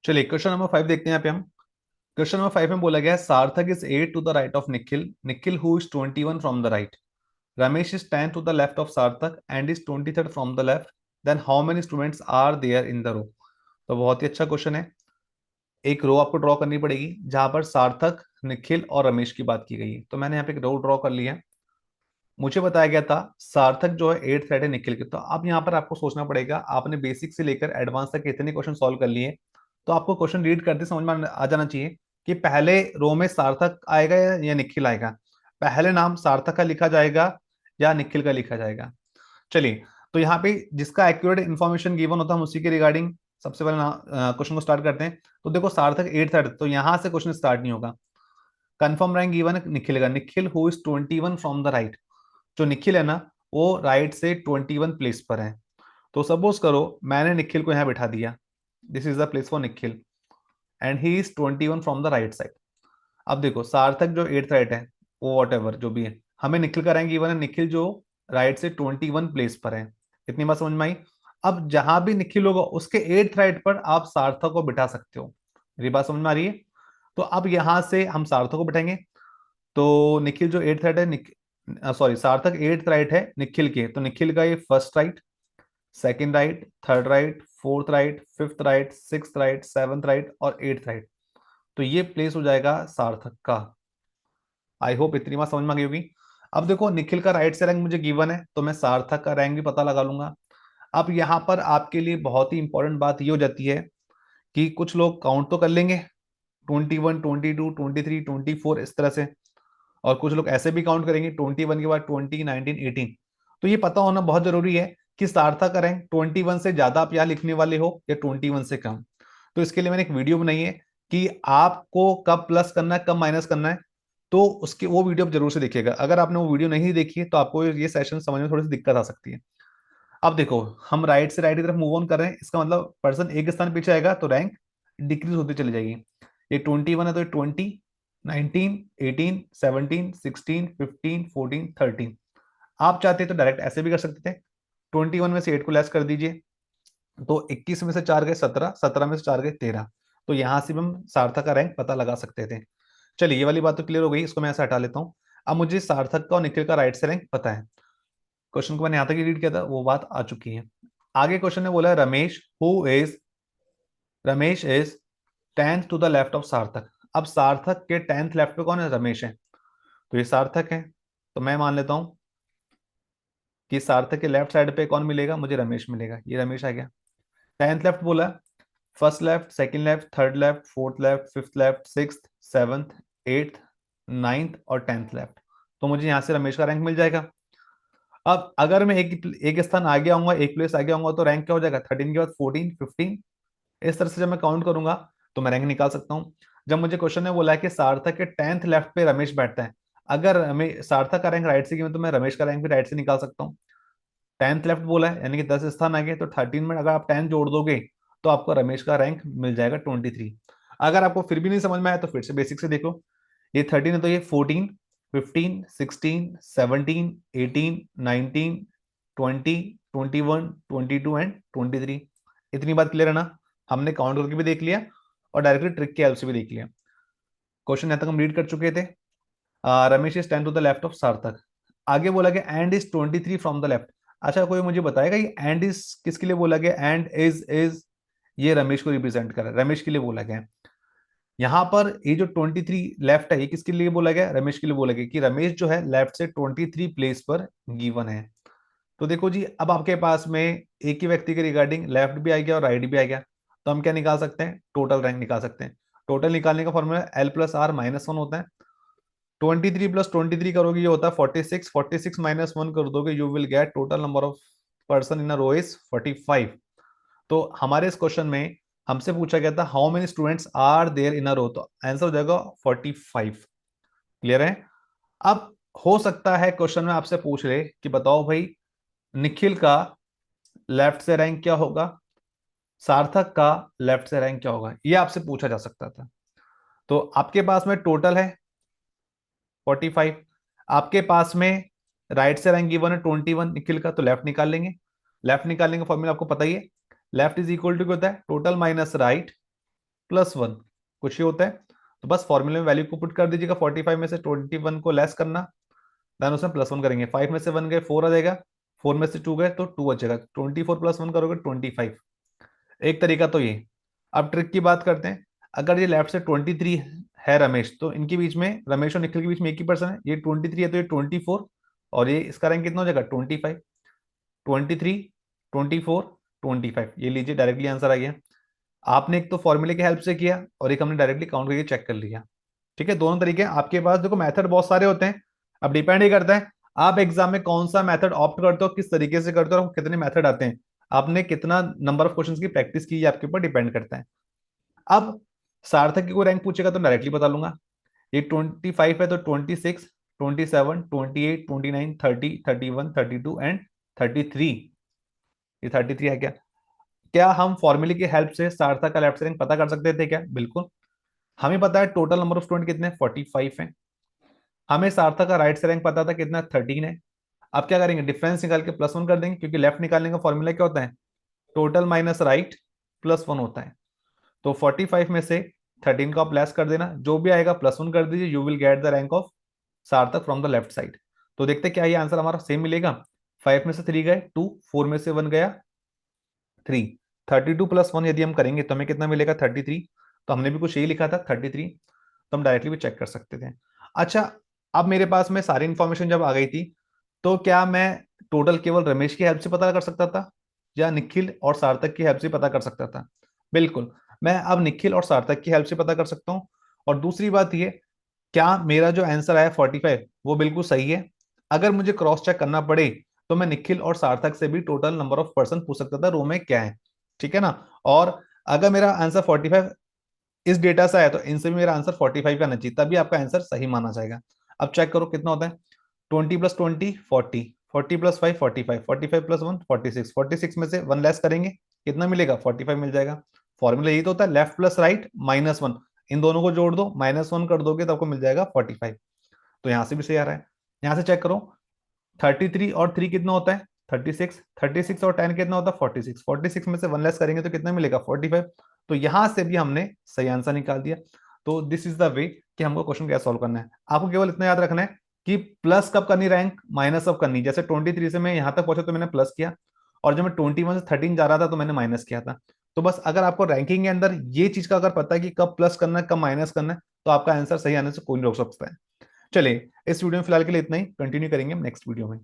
चलिए question number 5 देखते हैं यहाँ पे हम। क्वेश्चन नंबर 5 में बोला गया है Sarthak is 8 to the right of Nikhil, Nikhil who is 21 from the right, Ramesh is 10 to the left of Sarthak and is 23rd from the left, then how many students are there in the row. तो बहुत ही अच्छा question है। एक रो आपको draw करनी पड़ेगी जहां पर सार्थक, निखिल और रमेश की बात की गई है। तो मैंने यहाँ पे एक रो ड्रॉ कर ली है। मुझे बताया गया था सार्थक जो है 8th राइट है निखिल के। तो अब यहाँ पर आपको सोचना पड़ेगा, आपने बेसिक से लेकर एडवांस तक कितने क्वेश्चन सॉल्व कर लिए, तो आपको क्वेश्चन रीड करते समझ में आ जाना चाहिए कि पहले रो में सार्थक आएगा या निखिल आएगा, पहले नाम सार्थक का लिखा जाएगा या निखिल का लिखा जाएगा। चलिए, तो यहाँ पे जिसका एक्यूरेट इन्फॉर्मेशन गिवन होता है हम उसी के रिगार्डिंग सबसे पहले क्वेश्चन को स्टार्ट करते हैं। तो देखो सार्थक 8th राइट, तो यहाँ से क्वेश्चन स्टार्ट नहीं होगा। कंफर्म रैंक गिवन है निखिल का, Nikhil who is 21 from the right. जो निखिल है ना, वो राइट से 21 प्लेस पर है। तो सपोज करो मैंने निखिल को यहाँ बिठा दिया, this is the place for Nikhil and he is 21 from the right side. अब देखो सार्थक जो 8th राइट है, वो वॉट एवर जो भी है, हमें निखिल का रैंक गिवन है, निखिल जो राइट से 21 प्लेस पर है। इतनी बात समझ में आई। अब जहां भी निखिल होगा उसके 8th राइट पर आप सार्थक को बिठा सकते हो। मेरी बात समझ में आ रही है। तो अब यहां से हम सार्थक को बिठाएंगे। तो निखिल जो 8th राइट है, सॉरी सार्थक 8th राइट है निखिल के, तो निखिल का ये first right, second right, third right, fourth right, fifth right, sixth right, seventh right और 8th राइट। तो ये प्लेस हो जाएगा सार्थक का। आई होप इतनी बात समझ में आ गई होगी। अब देखो निखिल का राइट से रैंक मुझे गिवन है, तो मैं सार्थक का रैंक भी पता लगा लूंगा। अब यहाँ पर आपके लिए बहुत ही इंपॉर्टेंट बात ये हो जाती है कि कुछ लोग काउंट तो कर लेंगे 21, 22, 23, 24 इस तरह से, और कुछ लोग ऐसे भी काउंट करेंगे 21 के बाद 20, 19, 18। तो ये पता होना बहुत जरूरी है कि सार्थक का रैंक 21 से ज्यादा आप यहाँ लिखने वाले हो या 21 से कम। तो इसके लिए मैंने एक वीडियो बनाई है कि आपको कब प्लस करना है कब माइनस करना है। तो उसकी वो वीडियो आप जरूर से देखिएगा। अगर आपने वो वीडियो नहीं देखी है तो आपको ये सेशन समझ में थोड़ी सी दिक्कत आ सकती है। अब देखो हम राइट से राइट की तरफ मूव ऑन कर रहे हैं, इसका मतलब पर्सन एक स्थान पीछे आएगा तो रैंक डिक्रीज होती चली जाएगी। ये 21 है तो ये 20, 19, 18, 17, 16, 15, 14, 13। आप चाहते तो डायरेक्ट ऐसे भी कर सकते थे, 21 में से 8 को लेस कर दीजिए, तो 21 में से 4 गए 17, 17 में से 4 गए 13। तो यहां से भी हम सार्थक का रैंक पता लगा सकते थे। चलिए ये वाली बात तो क्लियर हो गई, इसको मैं ऐसे हटा लेता हूँ। अब मुझे सार्थक का और निखिल का राइट से रैंक पता है। क्वेश्चन को मैंने यहां तक ही रीड किया था, वो बात आ चुकी है। आगे क्वेश्चन ने बोला Ramesh is 10th to the left of Sarthak. अब सार्थक के 10th लेफ्ट पे कौन है, रमेश है। तो ये सार्थक है, तो मैं मान लेता हूं कि सार्थक के लेफ्ट साइड पे कौन मिलेगा, मुझे रमेश मिलेगा। ये रमेश आ गया। 10th लेफ्ट बोला, first left, second left, third left, fourth left, fifth left, sixth, seventh, eighth, ninth और 10th लेफ्ट। तो मुझे यहां से रमेश का रैंक मिल जाएगा। अब अगर मैं एक स्थान आगे आऊंगा, एक प्लेस आगे आऊंगा, तो रैंक क्या हो जाएगा, 13 के बाद 14, 15। इस तरह से जब मैं काउंट करूंगा तो मैं रैंक निकाल सकता हूँ। जब मुझे क्वेश्चन ने बोला है कि सार्थक के 10th लेफ्ट पे रमेश बैठता है, अगर हमें सार्थक का रैंक राइट से गिवन तो मैं रमेश का रैंक भी राइट से निकाल सकता हूँ। 10th लेफ्ट बोला है यानी कि 10 स्थान आगे, तो 13 में अगर आप 10 जोड़ दोगे तो आपको रमेश का रैंक मिल जाएगा 23। अगर आपको फिर भी नहीं समझ में आया तो फिर से बेसिक से देख लो। ये 13 है तो ये 14, 15, 16, 17, 18, 19, 20, 21, 22 एंड 23। इतनी बात क्लियर है ना। हमने काउंट करके भी देख लिया और डायरेक्टली ट्रिक की हेल्प से भी देख लिया। क्वेश्चन यहाँ तक हम रीड कर चुके थे। Ramesh is 10 to the left of Sarthak. आगे बोला गया and is 23 from the left. अच्छा कोई मुझे बताएगा ये एंड इज किसके लिए बोला गया, एंड इज ये रमेश को रिप्रेजेंट कर रहा है, रमेश के लिए बोला गया है। यहाँ पर ये जो 23 लेफ्ट है ये किसके लिए बोला गया, रमेश के लिए बोला गया कि रमेश जो है लेफ्ट से 23 प्लेस पर गिवन है। तो देखो जी अब आपके पास में एक ही व्यक्ति के रिगार्डिंग लेफ्ट भी आ गया और राइट भी आ गया। तो हम क्या निकाल सकते हैं, टोटल रैंक निकाल सकते हैं। टोटल निकालने का फॉर्मूला L+R-1 होता है। 23 + 23 करोगे ये होता है 46, 46 - 1 कर दोगे you will get total number of person in a row is 45। तो हमारे इस क्वेश्चन में हमसे पूछा गया था how many students are there in a row, तो आंसर हो जाएगा 45। क्लियर है। अब हो सकता है क्वेश्चन में आपसे पूछ ले कि बताओ भाई निखिल का लेफ्ट से रैंक क्या होगा, सार्थक का लेफ्ट से रैंक क्या होगा, ये आपसे पूछा जा सकता था। तो आपके पास में टोटल है 45, आपके पास में राइट से रैंक गिवन है 21 निखिल का, तो लेफ्ट निकाल लेंगे। लेफ्ट निकालने का फॉर्मूला आपको पता ही है, लेफ्ट इज इक्वल टू क्या होता है, टोटल माइनस राइट +1 कुछ ही होता है। तो बस फॉर्मूले में वैल्यू को पुट कर दीजिएगा, 45 में से 21 को लेस करना, देन उसमें +1 करेंगे। 5 में से 1 गए 4 आ जाएगा, 4 में से 2 गए तो 2 बचेगा, 24 + 1 करोगे 25। एक तरीका तो ये। अब ट्रिक की बात करते हैं। अगर ये लेफ्ट से 23 है रमेश, तो इनके बीच में, रमेश और निखिल के बीच में एक ही पर्सन है, ये 23 है तो ये 24, और ये इसका रैंक कितना हो जाएगा 25। 23, 24, 25, ये लीजिए डायरेक्टली आंसर आ गया। आपने एक तो फॉर्मूले की हेल्प से किया और एक हमने डायरेक्टली काउंट करके चेक कर लिया। ठीक है, दोनों तरीके हैं आपके पास। देखो मेथड बहुत सारे होते हैं, अब डिपेंड ही करता है आप एग्जाम में कौन सा मेथड ऑप्ट करते हो, किस तरीके से करते हो, और कितने मेथड आते हैं, आपने कितना नंबर ऑफ क्वेश्चंस की प्रैक्टिस की है, आपके ऊपर डिपेंड करता है। अब सार्थक की कोई रैंक पूछेगा तो डायरेक्टली बता लूंगा। ये 25 है तो 26, 27, 28, 29, 30, 31, 32 एंड 33। ये 33 है क्या? क्या हम फॉर्मूले की हेल्प से सार्थक का लेफ्ट रैंक पता कर सकते थे क्या? बिल्कुल। हमें पता है टोटल नंबर ऑफ स्टूडेंट कितने 45 है। हमें सार्थक का राइट से रैंक पता था कितना 13 है। अब क्या करेंगे, डिफरेंस निकाल के +1 कर देंगे, क्योंकि लेफ्ट निकालने का फॉर्मूला क्या होता है, टोटल माइनस राइट +1 होता है। तो 45 में से 13 का प्लस कर देना, जो भी आएगा +1 कर दीजिए, you will get the rank of सार्थक फ्रॉम द लेफ्ट साइड। तो देखते क्या ये आंसर हमारा सेम मिलेगा। 5 में से 3 गए 2, 4 में से 1 गया 3, 32 + 1 यदि हम करेंगे तो हमें कितना मिलेगा 33। तो हमने भी कुछ यही लिखा था 33, तो हम डायरेक्टली भी चेक कर सकते थे। अच्छा, अब मेरे पास में सारी इंफॉर्मेशन जब आ गई थी, तो क्या मैं टोटल केवल रमेश की हेल्प से पता कर सकता था या निखिल और सार्थक की हेल्प से पता कर सकता था? बिल्कुल, मैं अब निखिल और सार्थक की हेल्प से पता कर सकता हूँ। और दूसरी बात ये, क्या मेरा जो आंसर आया 45 वो बिल्कुल सही है? अगर मुझे क्रॉस चेक करना पड़े तो मैं निखिल और सार्थक से भी टोटल नंबर ऑफ पर्सन पूछ सकता था रो में क्या है। ठीक है ना? और अगर मेरा आंसर 45 इस डेटा से आया तो इनसे भी मेरा आंसर 45 का आना चाहिए, तभी आपका आंसर सही माना जाएगा। अब चेक करो कितना होता है। 20 + 20 40, 40 + 5 45, 45 + 1 46, 46 में से 1 लेस करेंगे कितना मिलेगा 45 मिल जाएगा। फॉर्मूला यही तो होता है, लेफ्ट प्लस राइट -1, इन दोनों को जोड़ दो -1 कर दोगे तो आपको मिल जाएगा 45। तो यहाँ से भी सही आ रहा है। यहाँ से चेक करो, 33 और 3 कितना होता है 36, 36 और 10 कितना होता है 46, 46 में से 1 लेस करेंगे तो कितना मिलेगा 45। तो यहां से भी हमने सही आंसर निकाल दिया। तो दिस इज द वे कि हमको क्वेश्चन कैसे सॉल्व करना है। आपको केवल इतना याद रखना है कि प्लस कब करनी रैंक, माइनस कब करनी। जैसे 23 से मैं यहां तक पहुंचा तो मैंने प्लस किया, और जब मैं 21 से 13 जा रहा था तो मैंने माइनस किया था। तो बस अगर आपको रैंकिंग के अंदर ये चीज का अगर पता है कि कब प्लस करना है कब माइनस करना है, तो आपका आंसर सही आने से कोई नहीं रोक सकता है। चलिए, इस वीडियो में फिलहाल के लिए इतना ही, कंटिन्यू करेंगे हम नेक्स्ट वीडियो में।